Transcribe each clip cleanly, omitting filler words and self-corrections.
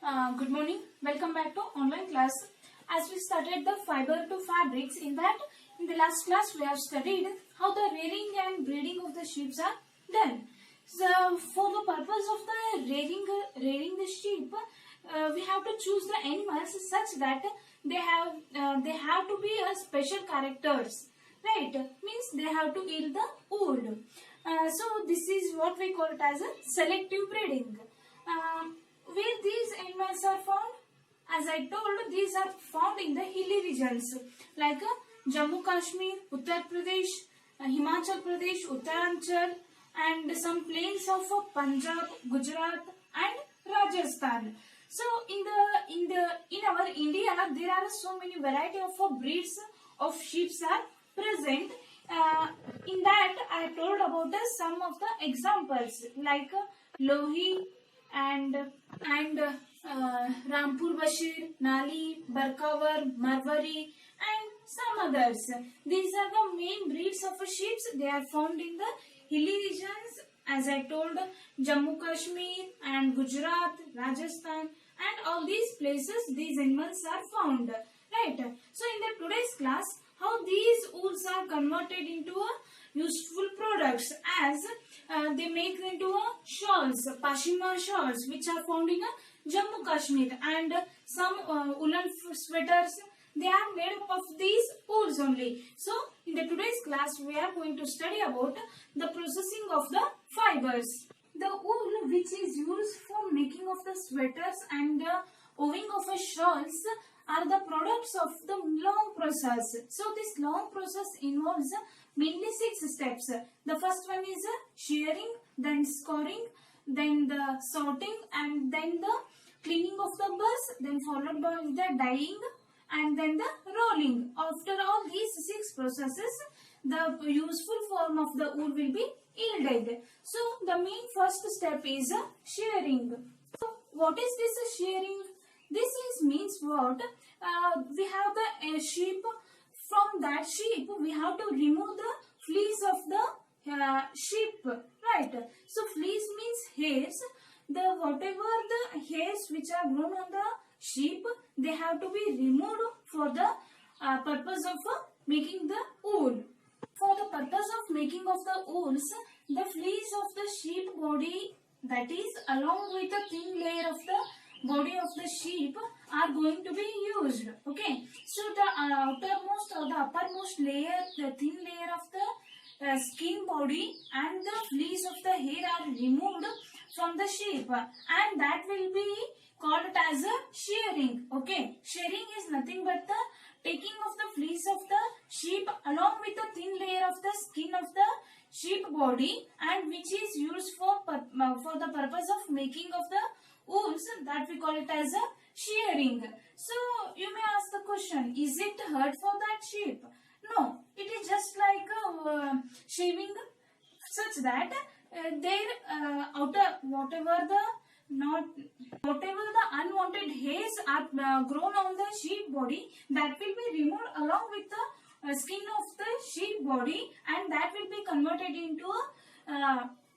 Good morning. Welcome back to online class. As we started the fiber to fabrics, in the last class we have studied how the rearing and breeding of the sheep are done. So, for the purpose of the rearing the sheep, we have to choose the animals such that they have to be a special characters, right? Means they have to yield the wool. So this is what we call it as a selective breeding. Where these animals are found? As I told, these are found in the hilly regions like Jammu Kashmir, Uttar Pradesh, Himachal Pradesh, Uttaranchal, and some plains of Punjab, Gujarat, and Rajasthan. So in our India, there are so many variety of breeds of sheep are present. In that, I told about some of the examples like Lohi and Rampur Bashir, Nali, Barkawar, Marwari, and some others. These are the main breeds of sheep. They are found in the hilly regions, as I told, Jammu Kashmir and Gujarat, Rajasthan, and all these places. These animals are found. Right. So in the today's class, how these wools are converted into a useful products as they make into a shawls, pashima shawls, which are found in Jammu Kashmir, and some woolen sweaters. They are made up of these wools only. So in the today's class, we are going to study about the processing of the fibers. The wool which is used for making of the sweaters and weaving of a shawls are the products of the long process. So this long process involves mainly 6 steps. The first one is shearing, then scoring, then the sorting, and then the cleaning of the burs, then followed by the dyeing, and then the rolling. After all these 6 processes, the useful form of the wool will be yielded. So the main first step is shearing. So what is this shearing? This means what? We have the sheep. From that sheep, we have to remove the fleece of the sheep, right? So fleece means hairs. Whatever the hairs which are grown on the sheep, they have to be removed for the purpose of making the wool. For the purpose of making of the wools, the fleece of the sheep body, that is along with the thin layer of the body of the sheep, are going to be used. Okay, so the outermost or the uppermost layer, the thin layer of the skin body and the fleece of the hair are removed from the sheep, and that will be called as a shearing. Okay, shearing is nothing but the taking of the fleece of the sheep along with the thin layer of the skin of the sheep body, and which is used for the purpose of making of the wools, that we call it as a shearing. So you may ask the question, is it hurt for that sheep? No, it is just like shaving, such that their outer whatever the unwanted hairs are grown on the sheep body, that will be removed along with the skin of the sheep body, and that will be converted into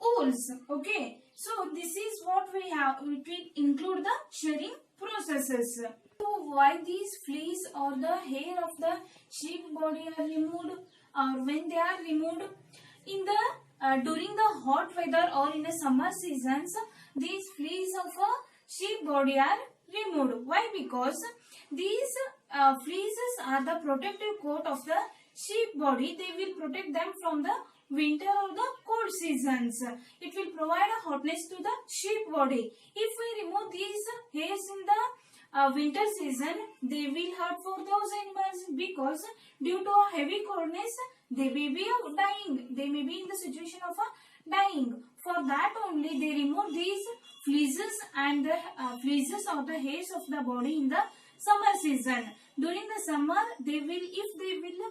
wools. Okay, so this is what we have. It will include the shearing processes. So why these fleece or the hair of the sheep body are removed, or when they are removed in the during the hot weather or in the summer seasons, these fleece of a sheep body are removed. Why? Because these fleeces are the protective coat of the sheep body. They will protect them from the winter or the cold seasons. It will provide a hotness to the sheep body. If we remove these hairs in the winter season, they will hurt for those animals, because due to a heavy coldness, they may be dying. They may be in the situation of dying. For that only they remove these fleeces and the fleeces or the hairs of the body in the summer season. During the summer, if they will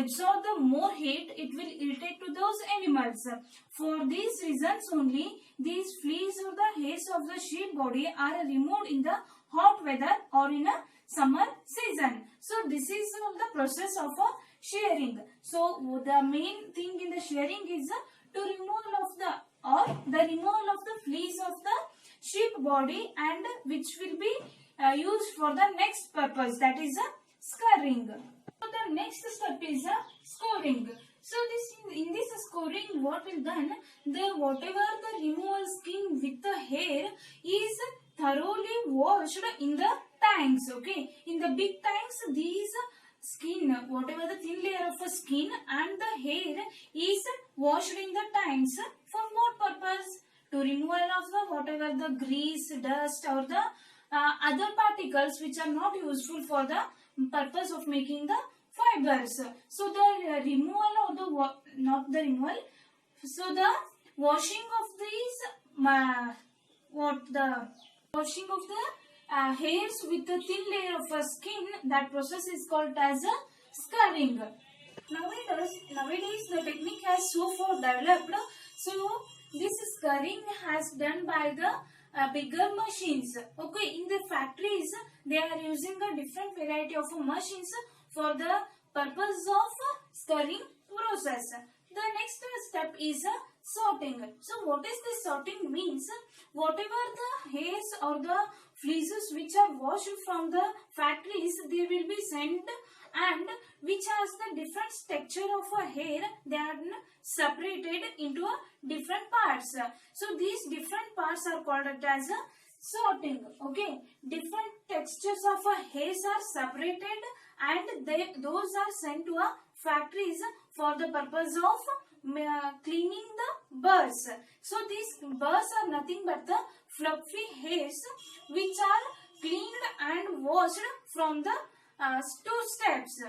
absorb the more heat, it will irritate to those animals. For these reasons only, these fleece or the hairs of the sheep body are removed in the hot weather or in a summer season. So this is the process of shearing. So the main thing in the shearing is to removal of the removal of the fleece of the sheep body and which will be used for the next purpose, that is scouring. So the next step is scoring. So this in this scoring, what will done, the whatever the removal skin with the hair is thoroughly washed in the tanks. Okay, in the big tanks, these skin, whatever the thin layer of a skin and the hair is washed in the tanks. For what purpose? To removal of the whatever the grease, dust or the other particles which are not useful for the purpose of making the fibers. So the removal of the not the removal. So the washing of these washing of the hairs with the thin layer of a skin, that process is called as a scouring. Nowadays the technique has so far developed. So this scouring has done by the bigger machines. Okay, in the factories they are using a different variety of machines for the purpose of scouring process. The next step is sorting. So what is this sorting means? Whatever the hairs or the fleeces which are washed from the factories, they will be sent, and which has the different texture of a hair, they are separated into different parts. So these different parts are called as sorting. Okay, different textures of a hairs are separated and those are sent to factories for the purpose of cleaning the burrs. So these burrs are nothing but the fluffy hairs which are cleaned and washed from the two steps.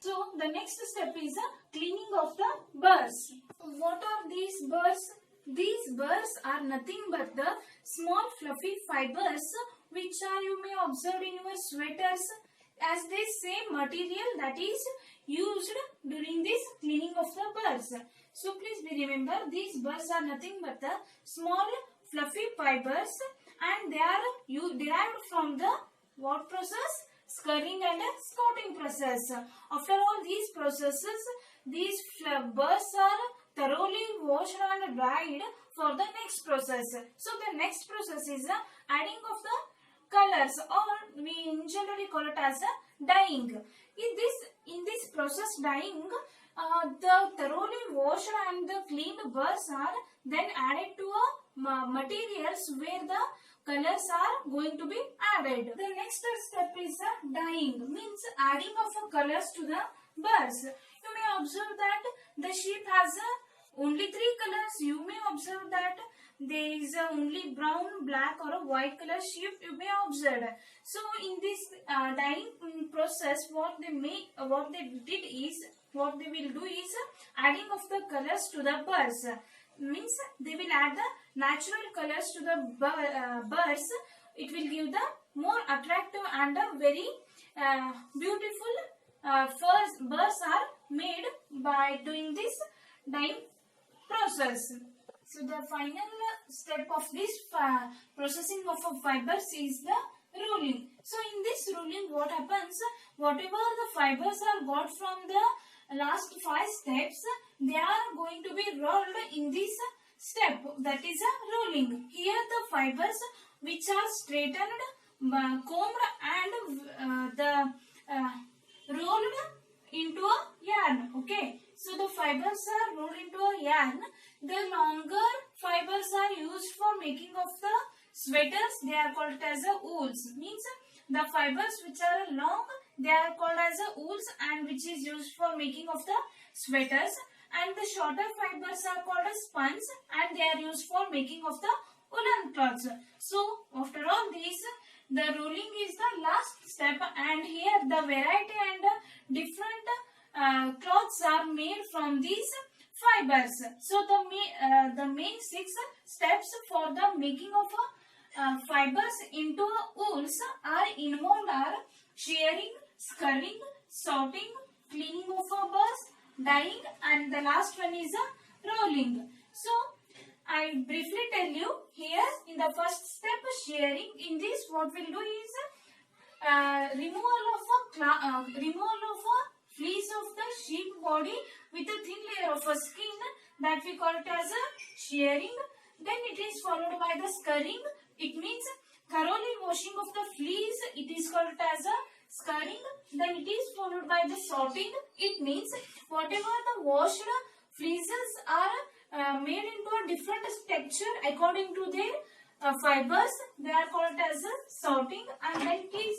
So the next step is cleaning of the burrs. What are these burrs? These burrs are nothing but the small fluffy fibers which are, you may observe in your sweaters, as the same material that is used during this cleaning of the burrs. So please be remember, these burrs are nothing but the small fluffy fibers and they are derived from the what process? Scouring and scouting process. After all these processes, these burrs are thoroughly washed and dried for the next process. So the next process is adding of the colors, or we generally call it as dyeing. In this process dyeing, the thoroughly washed and the cleaned burrs are then added to materials where the colors are going to be added. The next step is dyeing, means adding of colors to the burrs. You may observe that the sheep has only 3 colors. You may observe that there is only brown, black or a white color sheep, you may observe. So in this dyeing process, what they will do is adding of the colors to the burrs. Means they will add the natural colors to the burrs. It will give the more attractive and very beautiful burrs are made by doing this dyeing process. So the final step of this processing of fibers is the rolling. So in this rolling, what happens? Whatever the fibers are got from the last 5 steps, they are going to be rolled in this step, that is rolling. Here the fibers which are straightened, combed and rolled into a yarn. Okay, so the fibers are rolled into a yarn. The longer fibers are used for making of the sweaters. They are called as wools. Means the fibers which are long, they are called as wools and which is used for making of the sweaters. And the shorter fibers are called as spuns and they are used for making of the woolen cloths. So after all these, the rolling is the last step, and here the variety and different cloths are made from these fibers. So the main 6 steps for the making of fibers into wools are involved are shearing, scouring, sorting, cleaning of burrs, dyeing, and the last one is rolling. So I briefly tell you here in the first step shearing. In this what we'll do is removal of a fleece of the sheep body with a thin layer of a skin, that we call it as a shearing. Then it is followed by the scurrying. It means thoroughly washing of the fleece. It is called as a scurrying. Then it is followed by the sorting. It means whatever the washed fleeces are made into a different texture according to their fibers. They are called as a sorting. And then it is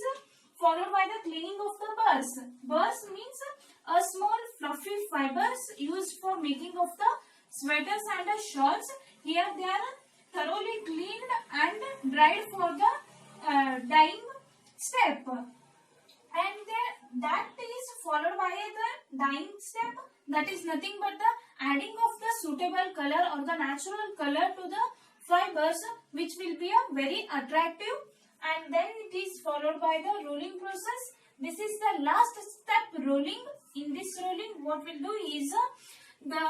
followed by the cleaning of the burrs. Burrs means a small fluffy fibers used for making of the sweaters and shawls. Here they are thoroughly cleaned and dried for the dyeing step. And that is followed by the dyeing step. That is nothing but the adding of the suitable color or the natural color to the fibers, which will be a very attractive. And then it is followed by the rolling process. This is the last step, rolling. In this rolling, what we'll do is the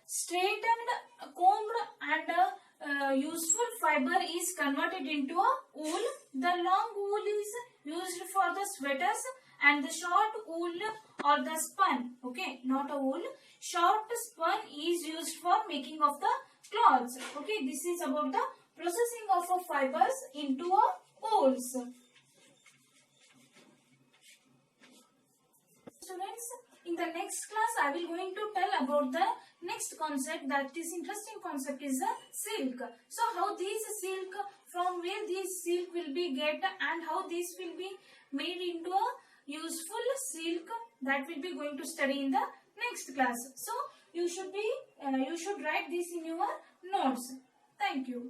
straightened, combed and useful fiber is converted into a wool. The long wool is used for the sweaters and the short wool or the spun, okay, not a wool, short spun is used for making of the cloths. Okay, this is about the processing of a fibers into a wools. Students, in the next class I will going to tell about the next concept, that is interesting concept is the silk. So how this silk, from where this silk will be get and how this will be made into a useful silk, that will be going to study in the next class. So you should write this in your notes. Thank you.